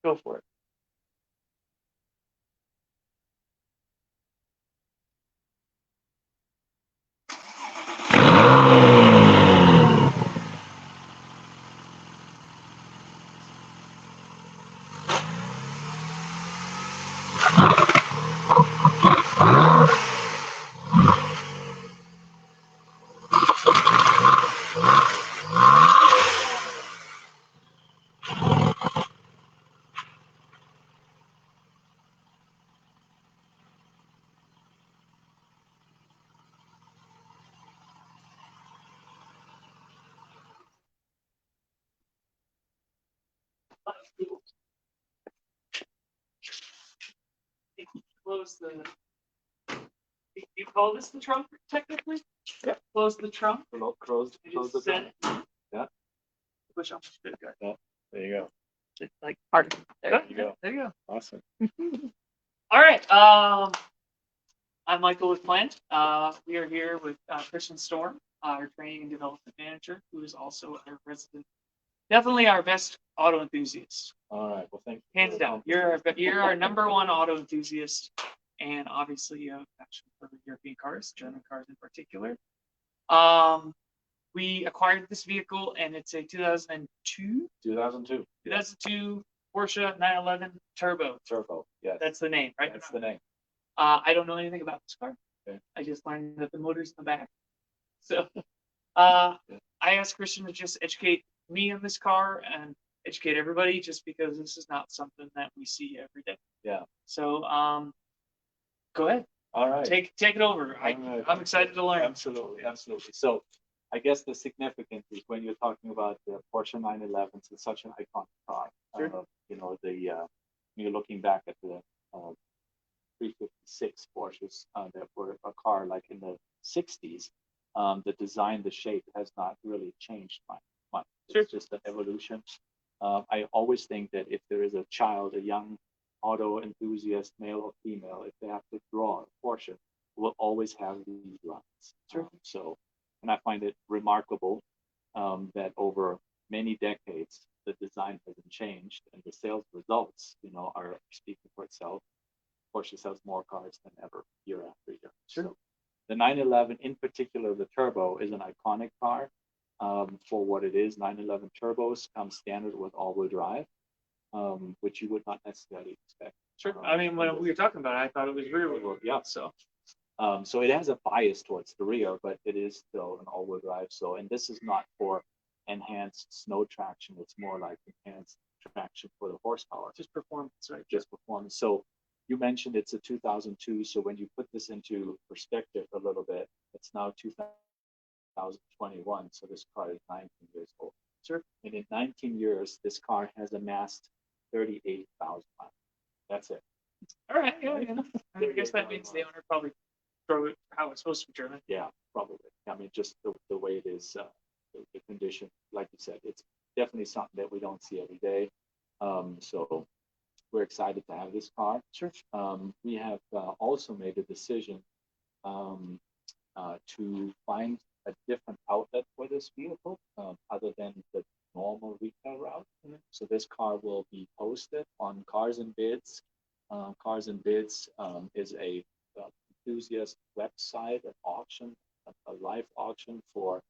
Go for it. Close the. You call this the trunk technically? Yeah. Close the trunk. Close the trunk. Yeah. Push on. Good guy. Yeah. There you go. It's like harder. There you go. There you go. Awesome. All right. I'm Michael with Plant. We are here with Christian Storm, our training and development manager, who is also our resident, definitely our best auto enthusiast. All right. Well, thank you. Hands down, you're our number one auto enthusiast, and obviously you have passion for European cars, German cars in particular. We acquired this vehicle, and it's a 2002. 2002 Porsche 911 Turbo. Turbo. Yeah. That's the name, right? That's the name. I don't know anything about this car. Okay. I just learned that the motor's in the back. So I asked Christian to just educate me on this car and educate everybody, just because this is not something that we see every day. Yeah. So go ahead. All right. Take it over. I'm excited to learn. Absolutely. So I guess the significance is when you're talking about the Porsche 911s, it's such an iconic car. Sure. You're looking back at the 356 Porsches that were a car like in the 60s. The design, the shape has not really changed much. It's just an evolution. I always think that if there is a child, a young auto enthusiast, male or female, if they have to draw a Porsche, will always have these lines. Sure. And I find it remarkable that over many decades, the design hasn't changed, and the sales results, are speaking for itself. Porsche sells more cars than ever, year after year. Sure. So the 911, in particular, the Turbo, is an iconic car for what it is. 911 Turbos come standard with all-wheel drive, which you would not necessarily expect. Sure. I mean, when we were talking about it, I thought it was rear-wheel. Yeah. So it has a bias towards the rear, but it is still an all-wheel drive. So, and this is not for enhanced snow traction. It's more like enhanced traction for the horsepower. Just performance, right? Just performance. So you mentioned it's a 2002. So when you put this into perspective a little bit, it's now 2021. So this car is 19 years old. Sure. And in 19 years, this car has amassed 38,000 miles. That's it. All right. Yeah. I guess that means the owner probably drove it how it's supposed to be driven. Yeah, probably. I mean, just the way it is, the condition, like you said, it's definitely something that we don't see every day. So we're excited to have this car. Sure. We have also made a decision to find a different outlet for this vehicle other than the normal retail route. Mm-hmm. So this car will be posted on Cars and Bids. Cars and Bids is a enthusiast website, an auction, a live auction for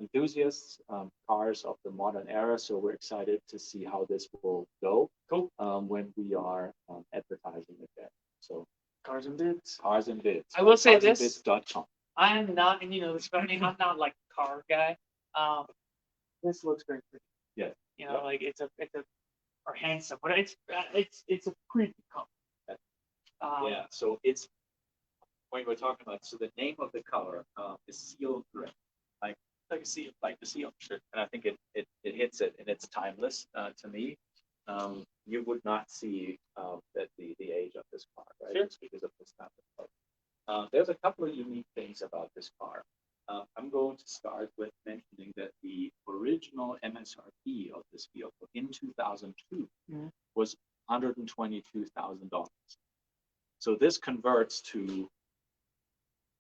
enthusiasts, cars of the modern era. So we're excited to see how this will go. Cool. When we are advertising it there. So Cars and Bids. Cars and Bids. I will say this. Carsandbids.com. I am not, and this about me, I'm not like a car guy. This looks very pretty. Yeah. Like it's a or handsome, but it's a pretty color. Yeah. So it's when we're talking about. So the name of the color is seal gray. Like a seal, like the seal. Sure. And I think it hits it, and it's timeless to me. You would not see that the age of this car, right? Sure. It's because of this type of color. There's a couple of unique things about this car. I'm going to start with mentioning that the original MSRP of this vehicle in 2002 was $122,000. So this converts to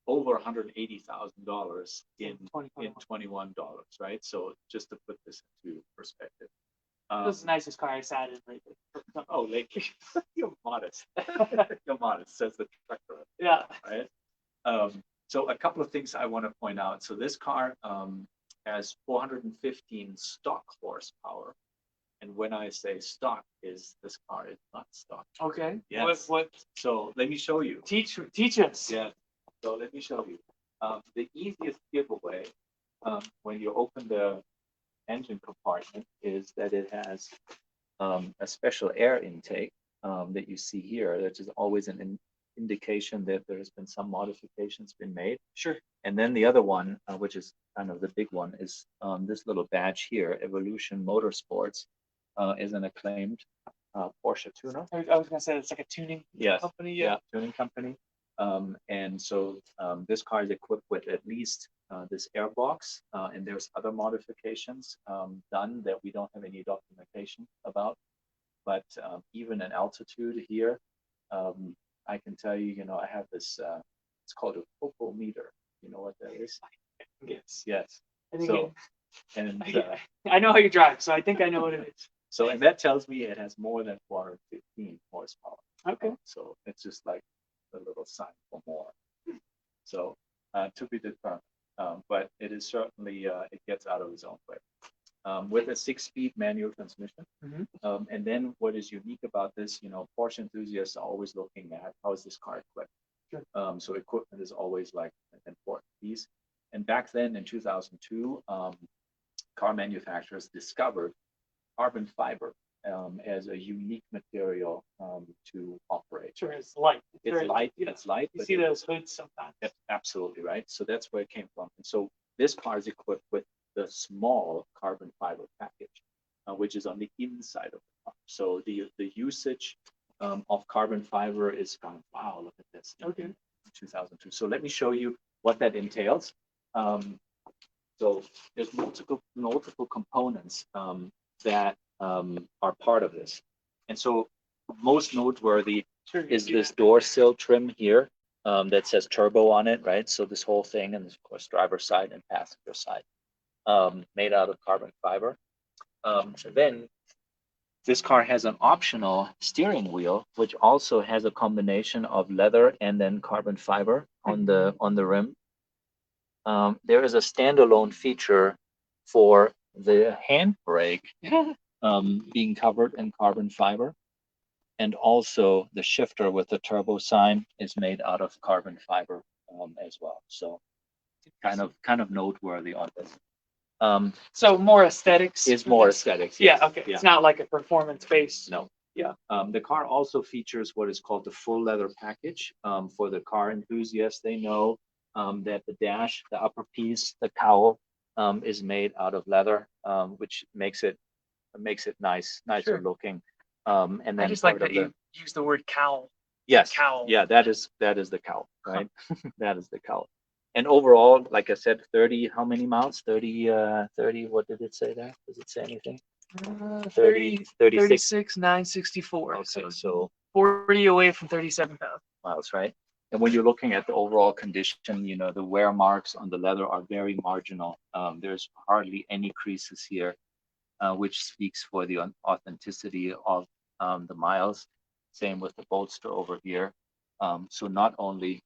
over $180,000 in $21, right? So just to put this into perspective. This is the nicest car I sat in lately. Oh, lately. You're modest. You're modest, says the trucker. Yeah. Right. So a couple of things I want to point out. So this car has 415 stock horsepower. And when I say stock, is this car is not stock. Okay. Yes. What? So let me show you. Teach us. Yeah. So let me show you. The easiest giveaway when you open the engine compartment is that it has a special air intake that you see here, that is always an indication that there has been some modifications been made. Sure. And then the other one, which is kind of the big one, is this little badge here, Evolution Motorsports, is an acclaimed Porsche tuner. I was gonna say it's like a tuning company. Yeah, tuning company. And so this car is equipped with at least this airbox, and there's other modifications done that we don't have any documentation about. But even in altitude here, I can tell you, I have this, it's called a popometer. You know what that is? Yes. Yes. I think So, and I know how you drive, so I think I know what it is. So, and that tells me it has more than 415 horsepower. Okay. So it's just like a little sign for more. So to be determined, but it is certainly, it gets out of its own way. With a 6-speed manual transmission. Mm-hmm. And then what is unique about this, Porsche enthusiasts are always looking at how is this car equipped. Sure. So equipment is always like an important piece. And back then in 2002, car manufacturers discovered carbon fiber as a unique material to operate. Sure, it's light. It's light. It's light. You see those hoods sometimes. Absolutely right. So that's where it came from. And so this car is equipped with the small carbon fiber package, which is on the inside of the car. So the usage of carbon fiber is kind of, wow, look at this. Okay. In 2002. So let me show you what that entails. So there's multiple components that are part of this. And so most noteworthy is this door sill trim here that says turbo on it, right? So this whole thing, and of course driver's side and passenger side, made out of carbon fiber. Then this car has an optional steering wheel, which also has a combination of leather and then carbon fiber on the rim. There is a standalone feature for the handbrake being covered in carbon fiber, and also the shifter with the turbo sign is made out of carbon fiber as well. So kind of noteworthy on this. So more aesthetics. Is more aesthetics. Yes. Yeah. Okay. Yeah. It's not like a performance base. No. Yeah. The car also features what is called the full leather package. For the car enthusiasts, they know that the dash, the upper piece, the cowl is made out of leather, which makes it nicer looking. And then I just like that you use the word cowl. Yes. Cowl. Yeah, that is the cowl, right? That is the cowl. And overall, like I said, 30, how many miles? 30, what did it say there? Does it say anything? 36, 964. Okay, so 40 away from 37,000 miles, right? And when you're looking at the overall condition, the wear marks on the leather are very marginal. There's hardly any creases here, which speaks for the authenticity of the miles. Same with the bolster over here. So not only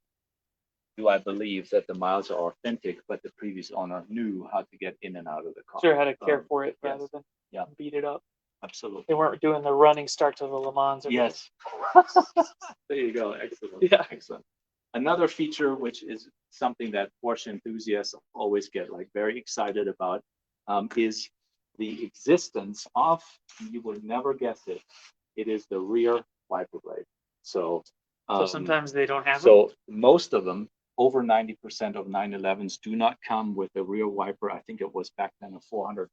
do I believe that the miles are authentic, but the previous owner knew how to get in and out of the car. Sure, how to care for it rather than beat it up. Absolutely. They weren't doing the running start to the Le Mans. Yes. There you go. Excellent. Yeah. Excellent. Another feature, which is something that Porsche enthusiasts always get very excited about, is the existence of, you will never guess it, it is the rear wiper blade. So sometimes they don't have So most of them, over 90% of 911s do not come with a rear wiper. I think it was back then a $435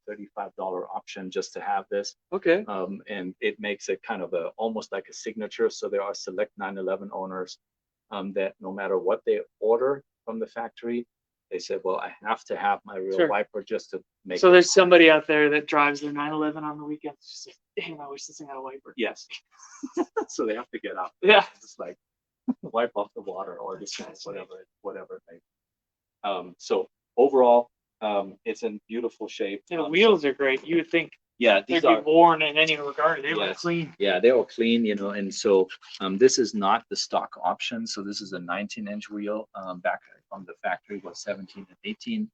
option just to have this. Okay. And it makes it kind of almost like a signature. So there are select 911 owners that no matter what they order from the factory, they said, well, I have to have my rear wiper just to make So there's somebody out there that drives their 911 on the weekends. Just like, damn, I wish this thing had a wiper. Yes. So they have to get out. Yeah. It's like wipe off the water or just whatever it may be. So overall, it's in beautiful shape. The wheels are great. You would think Yeah, they'd these be are worn in any regard. They were yes, clean. yeah, they're all clean, and so this is not the stock option. So this is a 19-inch wheel. Back from the factory was 17 and 18.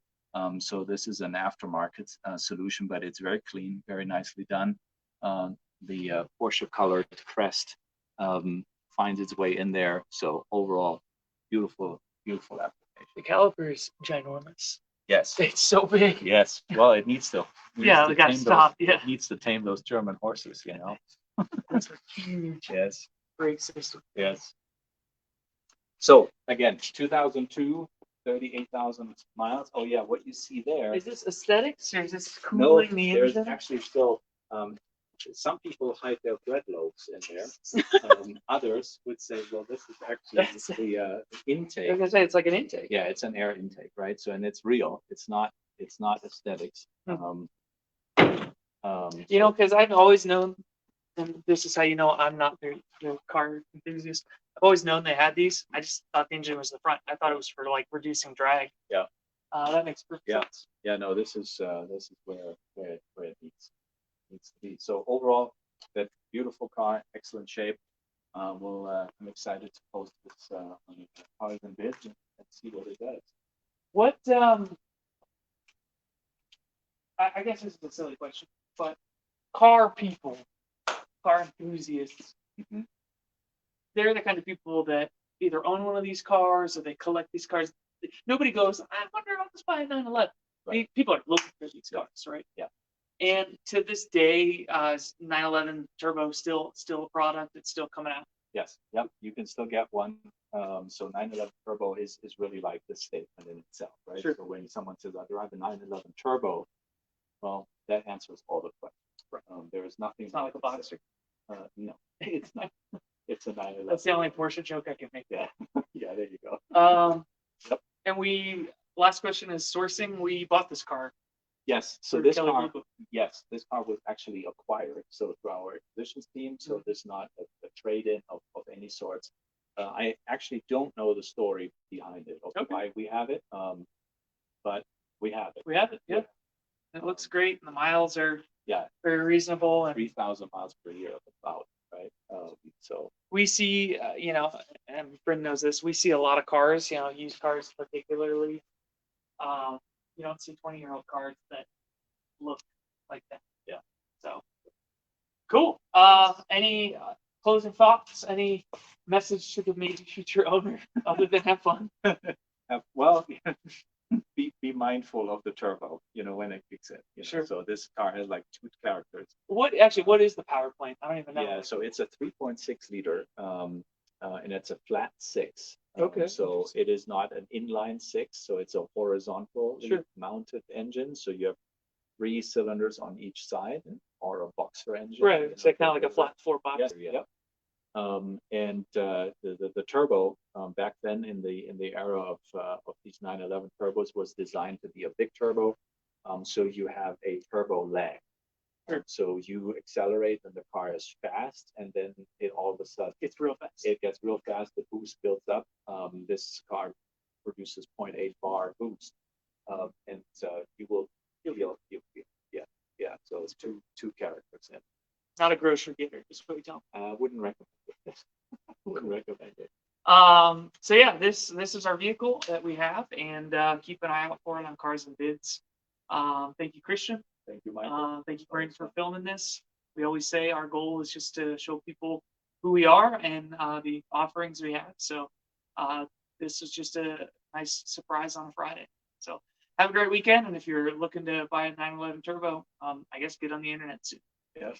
So this is an aftermarket solution, but it's very clean, very nicely done. The Porsche colored crest finds its way in there. So overall, beautiful, beautiful application. The caliper is ginormous. Yes. It's so big. Yes. Well, it needs to. Yeah, we got to stop. Yeah. It needs to tame those German horses, That's a huge Yes. brake system. Yes. So again, 2002, 38,000 miles. Oh yeah, what you see there. Is this aesthetics or is this No, cooling the there's engine? actually still some people hide their bread loaves in there. Others would say, well, this is actually the I was intake. gonna say it's like an intake. Yeah, it's an air intake, right? So, and it's real. It's not aesthetics. Because I've always known, and this is how you know I'm not the car enthusiast. I've always known they had these. I just thought the engine was the front. I thought it was for like reducing drag. Yeah. That makes perfect sense. Yeah. No, this is where it needs to be. So overall, that beautiful car, excellent shape. I'm excited to post this on Cars and Bids and see what it does. What I guess this is a silly question, but car people, car enthusiasts, they're the kind of people that either own one of these cars or they collect these cars. Nobody goes, I wonder if I'll just buy a 911. Right. People are looking for these cars, right? Yeah. And to this day, 911 Turbo still a product. It's still coming out. Yes. Yep. You can still get one. So 911 Turbo is really like the statement in itself, right? Sure. So when someone says, I drive a 911 Turbo, well, that answers all the questions. Right. There is nothing. It's not like a Boxer. No, it's not. It's a 911. That's the only Porsche joke I can make. Yeah. Yeah. There you go. Yep. And last question is sourcing. We bought this car. Yes. So this car, this car was actually acquired. So through our acquisitions team. So there's not a trade-in of any sorts. I actually don't know the story behind it of why we have it. But we have it. We have it. Yeah. It looks great. And the miles are very reasonable. And 3,000 miles per year about, right? So we see, and Bryn knows this, we see a lot of cars, used cars particularly. You don't see 20-year-old cars that look like that. Yeah. So cool. Any closing thoughts? Any message to the maybe future owner other than have fun? Well, be mindful of the turbo, when it kicks in. Sure. So this car has like two characters. What is the power plant? I don't even know. Yeah, so it's a 3.6 liter, and it's a flat six. Okay. So it is not an inline six, so it's a horizontal mounted engine. So you have 3 cylinders on each side, or a boxer engine. Right. It's kind of like a flat four boxer. Yeah. And the turbo back then in the era of these 911 turbos was designed to be a big turbo. So you have a turbo lag. Sure. So you accelerate and the car is fast, and then it all of a sudden It's real fast. It gets real fast. The boost builds up. This car produces 0.8 bar boost, and you will feel. Yeah. So it's two characters in. Not a grocery getter, just what we tell. Wouldn't recommend it. Wouldn't recommend it. So yeah, this is our vehicle that we have, and keep an eye out for it on Cars and Bids. Thank you, Christian. Thank you, Michael. Thank you, Brent, for filming this. We always say our goal is just to show people who we are and the offerings we have. So this is just a nice surprise on a Friday. So have a great weekend, and if you're looking to buy a 911 Turbo, I guess get on the internet soon. Yeah.